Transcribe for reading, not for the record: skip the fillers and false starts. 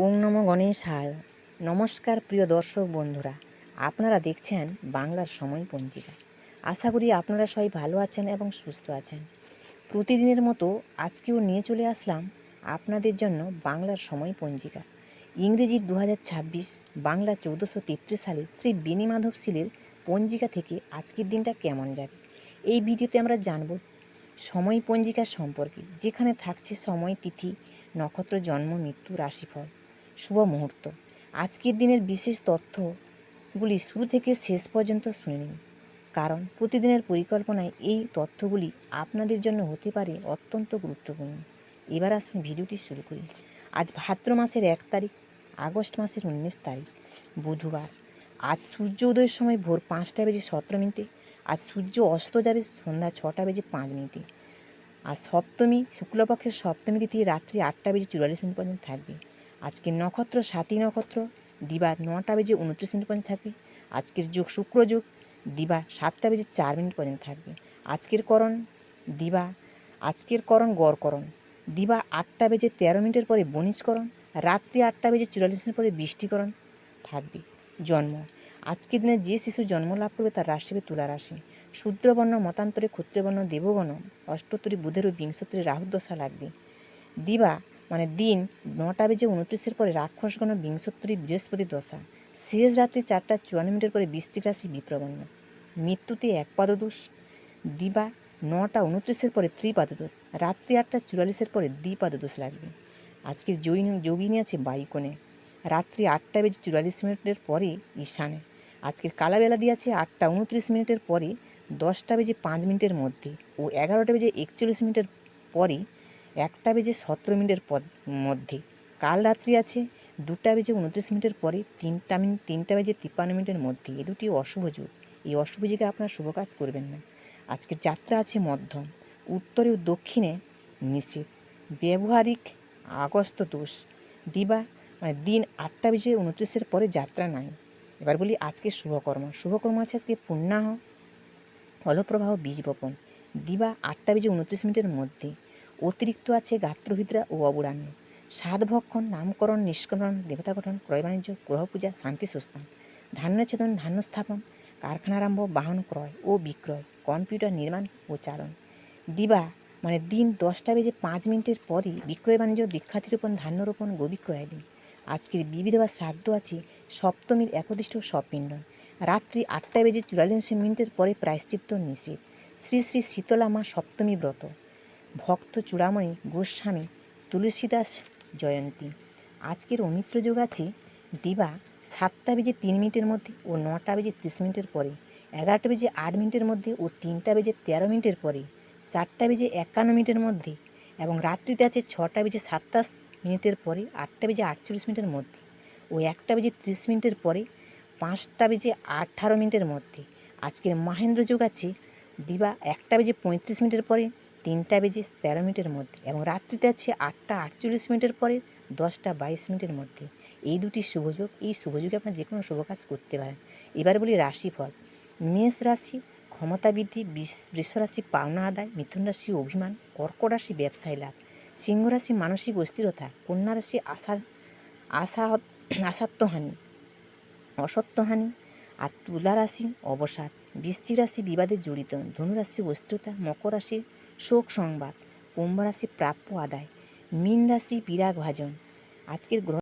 ওং নমো গণেশায়। নমস্কার প্রিয় দর্শক বন্ধুরা, আপনারা দেখছেন বাংলার সময় পঞ্জিকা। আশা করি আপনারা সবাই ভালো আছেন এবং সুস্থ আছেন। প্রতিদিনের মতো আজকেও নিয়ে চলে আসলাম আপনাদের জন্য বাংলার সময় পঞ্জিকা। ইংরেজি 2026, বাংলা 1433 সালে শ্রী বেণীমাধব শীলের পঞ্জিকা থেকে আজকের দিনটা কেমন যাবে, এই ভিডিওতে আমরা জানব সময় পঞ্জিকা সম্পর্কে, যেখানে থাকছে সময়, তিথি, নক্ষত্র, জন্ম, মৃত্যু, রাশিফল, শুভ মুহূর্ত। আজকের দিনের বিশেষ তথ্যগুলি শুরু থেকে শেষ পর্যন্ত শুনে নিন, কারণ প্রতিদিনের পরিকল্পনায় এই তথ্যগুলি আপনাদের জন্য হতে পারে অত্যন্ত গুরুত্বপূর্ণ। এবার আসুন ভিডিওটি শুরু করি। আজ ভাদ্র মাসের 1 তারিখ, আগস্ট মাসের 19 তারিখ, বুধবার। আজ সূর্য উদয়ের সময় ভোর 5:17 আজ সূর্য অস্ত যাবে সন্ধ্যা 6:05। আর সপ্তমী, শুক্লপক্ষের সপ্তমী তিথি রাত্রি 8:44 পর্যন্ত থাকবে। আজকের নক্ষত্র সাতী নক্ষত্র, দিবা 9:29 পর্যন্ত থাকবে। আজকের যোগ শুক্রযোগ, দিবা 7:04 পর্যন্ত থাকবে। আজকের করণ দিবা, আজকের করণ গড়করণ, দিবা 8:13 পরে বণিজকরণ, রাত্রি 8:44 পরে বৃষ্টিকরণ থাকবে। জন্ম, আজকের দিনে যে শিশু জন্ম লাভ করবে তার রাশি হবে তুলা রাশি। শূদ্রবর্ণ, মতান্তরে ক্ষত্রিয়বর্ণ, দেবগণ, অষ্টোত্তরী বুধের ও বিংশোত্তরী রাহুর দশা লাগবে। দিবা দিন 9:29 পরে রাক্ষসগণ, বিংশোত্তরী বৃহস্পতির দশা। শেষ রাত্রি 4:54 পরে বৃশ্চিক রাশি বিপ্রবণ্য। মৃত্যুতে 1 পাদদোষ। দিবা 9:29 পরে ত্রিপাদদোষ, রাত্রি 8:44 পরে দ্বিপাদদোষ লাগবে। আজকের যোগিনী আছে বায়ুকোণে, রাত্রি 8:44 পরে ঈশানে। আজকের কালাবেলা দিয়ে আছে 8:29 পরে 10:05 মধ্যে ও 11:41 পরে 1:17 মধ্যে। কাল রাত্রি আছে 2:29 পরে 3:53 মধ্যে। এ দুটি অশুভ যুগ। এই অশুভ যুগে আপনার শুভ কাজ করবেন না। আজকের যাত্রা আছে মধ্যম, উত্তরে ও দক্ষিণে নিষেধ। ব্যবহারিক আগস্ত দোষ। দিবা দিন 8:29 পরে যাত্রা নাই। এবার বলি আজকে শুভকর্ম। শুভকর্ম আছে আজকে পূর্ণাহ, ফলপ্রবাহ, বীজ বপন। দিবা 8:29 মধ্যে। অতিরিক্ত আছে গাত্রহৃদ্রা ও অবরাহ্ন। সাধভক্ষণ, নামকরণ, নিষ্করণ, দেবতা গঠন, ক্রয় বাণিজ্য, গ্রহ পূজা, শান্তি সুস্থান, ধান্যচ্ছেদন, ধান্য স্থাপন, কারখানারম্ভ, বাহন ক্রয় ও বিক্রয়, কম্পিউটার নির্মাণ ও চালন। দিবা দিন 10:05 পরই বিক্রয় বাণিজ্য, দীক্ষাতিরোপণ, ধান্য রোপণ, গোবিক্রয় দিন। আজকের বিবিধ বা শ্রাদ্ধ আছে সপ্তমীর একদিষ্ট সপিণ্ডন। রাত্রি 8:44 পরে প্রায়শ্চিত্ত নিষেধ। শ্রী শ্রী শীতলা মা সপ্তমী ব্রত। ভক্ত চূড়ামণি গোস্বামী তুলসীদাস জয়ন্তী। আজকের অমিত্র যোগ আছে দিবা 7:03 মধ্যে ও 9:30 পরে, 11:08 মধ্যে ও 3:13 পরে, 4:51 মধ্যে এবং রাত্রিতে আছে 6:27 পরে, 8:48 মধ্যে ও 1:30 পরে, 5:18 মধ্যে। আজকের মাহেন্দ্র যোগ আছে দিবা 1:35 পরে, 3:13 মধ্যে এবং রাত্রিতে আছে 8:48 পরে, 10:22 মধ্যে। এই দুটি শুভযোগ। এই শুভযোগে আপনার যে কোনো শুভ কাজ করতে পারেন। এবার বলি রাশিফল। মেষ রাশি ক্ষমতা বৃদ্ধি, বৃষ রাশি পাওনা আদায়, মিথুন রাশি অভিমান, কর্কট রাশি ব্যবসায় লাভ, সিংহ রাশি মানসিক অস্থিরতা, কন্যা রাশি আসাত্মহানি, অসত্যহানি, আর তুলা রাশি অবসাদ, বৃশ্চিক রাশি বিবাদে জড়িত, ধনু রাশি অস্থিরতা, মকর রাশি শোক সংবাদ, কুম্ভ রাশি প্রাপ্য আদায়, মীন রাশি বিরাগ ভাজন। আজকের গ্রহ